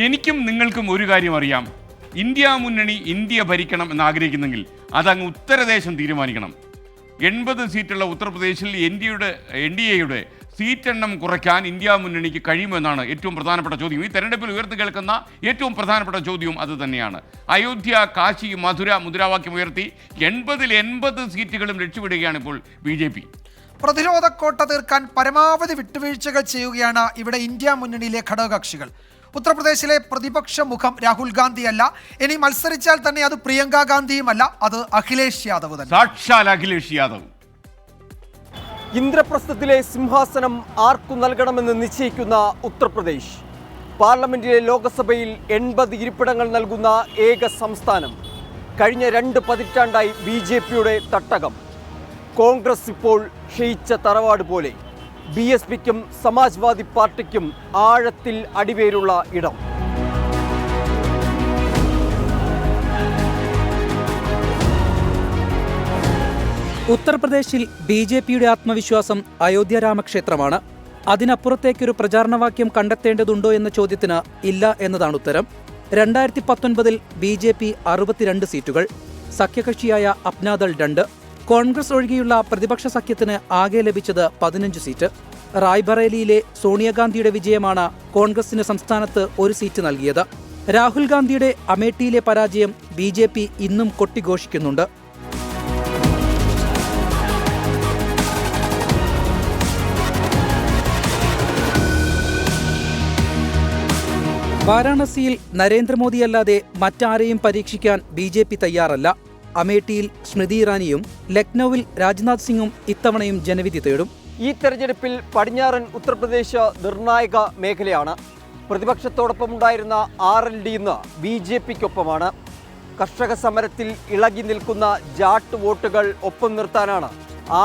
എനിക്കും നിങ്ങൾക്കും ഒരു കാര്യം അറിയാം. ഇന്ത്യ മുന്നണി ഇന്ത്യ ഭരിക്കണം എന്നാഗ്രഹിക്കുന്നെങ്കിൽ അതങ്ങ് ഉത്തരദേശം തീരുമാനിക്കണം. 80 സീറ്റുള്ള ഉത്തർപ്രദേശിൽ NDAയുടെ സീറ്റ് എണ്ണം കുറയ്ക്കാൻ ഇന്ത്യ മുന്നണിക്ക് കഴിയുമെന്നാണ് ഏറ്റവും പ്രധാനപ്പെട്ട ചോദ്യം. ഈ തെരഞ്ഞെടുപ്പിൽ ഉയർന്നു കേൾക്കുന്ന ഏറ്റവും പ്രധാനപ്പെട്ട ചോദ്യവും അത് തന്നെയാണ്. അയോധ്യ, കാശി, മധുര മുദ്രാവാക്യം ഉയർത്തി 80 സീറ്റുകളും ലക്ഷ്യമിടുകയാണ് ഇപ്പോൾ BJP. പ്രതിരോധക്കോട്ട തീർക്കാൻ പരമാവധി വിട്ടുവീഴ്ചകൾ ചെയ്യുകയാണ് ഇവിടെ ഇന്ത്യ മുന്നണിയിലെ ഘടകകക്ഷികൾ. ഉത്തർപ്രദേശിലെ പ്രതിപക്ഷ മുഖം രാഹുൽ ഗാന്ധിയല്ല, ഇനി മത്സരിച്ചാൽ തന്നെ അത് പ്രിയങ്ക ഗാന്ധിയുമല്ല, അത് അഖിലേഷ് യാദവ് തന്നെ. സാക്ഷാൽ അഖിലേഷ് യാദവ്. ഇന്ദ്രപ്രസ്ഥത്തിലെ സിംഹാസനം ആർക്കു നൽകണമെന്ന് നിശ്ചയിക്കുന്ന ഉത്തർപ്രദേശ്, പാർലമെന്റിലെ ലോക്സഭയിൽ 80 ഇരിപ്പിടങ്ങൾ നൽകുന്ന ഏക സംസ്ഥാനം, കഴിഞ്ഞ 2 പതിറ്റാണ്ടായി BJPയുടെ തട്ടകം. കോൺഗ്രസ് ഇപ്പോൾ ക്ഷയിച്ച തറവാട് പോലെ. BSPക്കും സമാജ്വാദി പാർട്ടിക്കും ആഴത്തിൽ അടിവേരുള്ള ഇടം. ഉത്തർപ്രദേശിൽ BJPയുടെ ആത്മവിശ്വാസം അയോധ്യ രാമക്ഷേത്രമാണ്. അതിനപ്പുറത്തേക്കൊരു പ്രചാരണവാക്യം കണ്ടെത്തേണ്ടതുണ്ടോ എന്ന ചോദ്യത്തിന് ഇല്ല എന്നതാണ് ഉത്തരം. 2019 BJP 62 സീറ്റുകൾ, സഖ്യകക്ഷിയായ അപ്നാദൾ 2, കോൺഗ്രസ് ഒഴികെയുള്ള പ്രതിപക്ഷ സഖ്യത്തിന് ആകെ ലഭിച്ചത് 15 സീറ്റ്. റായ്ബറേലിയിലെ സോണിയാഗാന്ധിയുടെ വിജയമാണ് കോൺഗ്രസിന് സംസ്ഥാനത്ത് ഒരു സീറ്റ് നൽകിയത്. രാഹുൽ ഗാന്ധിയുടെ അമേഠിയിലെ പരാജയം BJP ഇന്നും കൊട്ടിഘോഷിക്കുന്നുണ്ട്. വാരാണസിയിൽ നരേന്ദ്രമോദിയല്ലാതെ മറ്റാരെയും പരീക്ഷിക്കാൻ BJP തയ്യാറല്ല. അമേഠിയിൽ സ്മൃതി ഇറാനിയും ലക്നൌവിൽ രാജ്നാഥ് സിംഗും ഇത്തവണയും ജനവിധി തേടും. ഈ തെരഞ്ഞെടുപ്പിൽ പടിഞ്ഞാറൻ ഉത്തർപ്രദേശ് നിർണായക മേഖലയാണ്. പ്രതിപക്ഷത്തോടൊപ്പമുണ്ടായിരുന്ന RLD ഇന്ന് BJPക്കൊപ്പമാണ്. കർഷക സമരത്തിൽ ഇളകി നിൽക്കുന്ന ജാട്ട് വോട്ടുകൾ ഒപ്പം നിർത്താനാണ്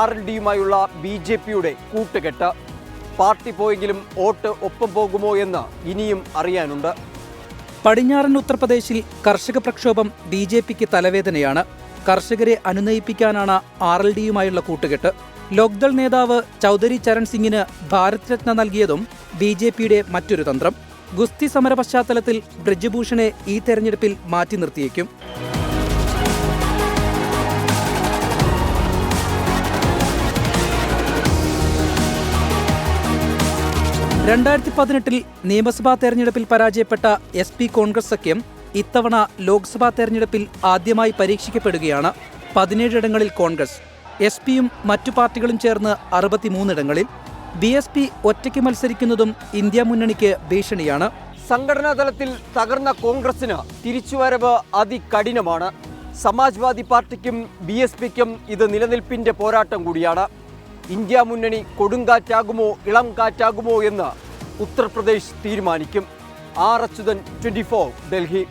RLDയുമായുള്ള BJPയുടെ കൂട്ടുകെട്ട്. പാർട്ടി പോയെങ്കിലും വോട്ട് ഒപ്പം പോകുമോ എന്ന് ഇനിയും അറിയാനുണ്ട്. പടിഞ്ഞാറൻ ഉത്തർപ്രദേശിൽ കർഷക പ്രക്ഷോഭം BJPക്ക് തലവേദനയാണ്. കർഷകരെ അനുനയിപ്പിക്കാനാണ് RLDയുമായുള്ള കൂട്ടുകെട്ട്. ലോക്ദൾ നേതാവ് ചൗധരി ചരൺ സിംഗിന് ഭാരത് രത്ന നൽകിയതും BJPയുടെ മറ്റൊരു തന്ത്രം. ഗുസ്തി സമര പശ്ചാത്തലത്തിൽ ബ്രിജ്ഭൂഷണെ ഈ തെരഞ്ഞെടുപ്പിൽ മാറ്റി നിർത്തിയേക്കും. 2018 നിയമസഭാ തെരഞ്ഞെടുപ്പിൽ പരാജയപ്പെട്ട SP കോൺഗ്രസ് സഖ്യം ഇത്തവണ ലോക്സഭാ തെരഞ്ഞെടുപ്പിൽ ആദ്യമായി പരീക്ഷിക്കപ്പെടുകയാണ്. 17 ഇടങ്ങളിൽ കോൺഗ്രസ്, SPയും മറ്റു പാർട്ടികളും ചേർന്ന് 63 ഇടങ്ങളിൽ. BSP ഒറ്റയ്ക്ക് മത്സരിക്കുന്നതും ഇന്ത്യ മുന്നണിക്ക് ഭീഷണിയാണ്. സംഘടനാ തലത്തിൽ തകർന്ന കോൺഗ്രസിന് തിരിച്ചുവരവ് അതികഠിനമാണ്. സമാജ്വാദി പാർട്ടിക്കും BSPക്കും ഇത് നിലനിൽപ്പിന്റെ പോരാട്ടം കൂടിയാണ്. ഇന്ത്യ മുന്നണി കൊടുങ്കാറ്റാകുമോ ഇളം കാറ്റാകുമോ എന്ന് ഉത്തർപ്രദേശ് തീരുമാനിക്കും. R. അച്യുതൻ, 24, ഡൽഹി.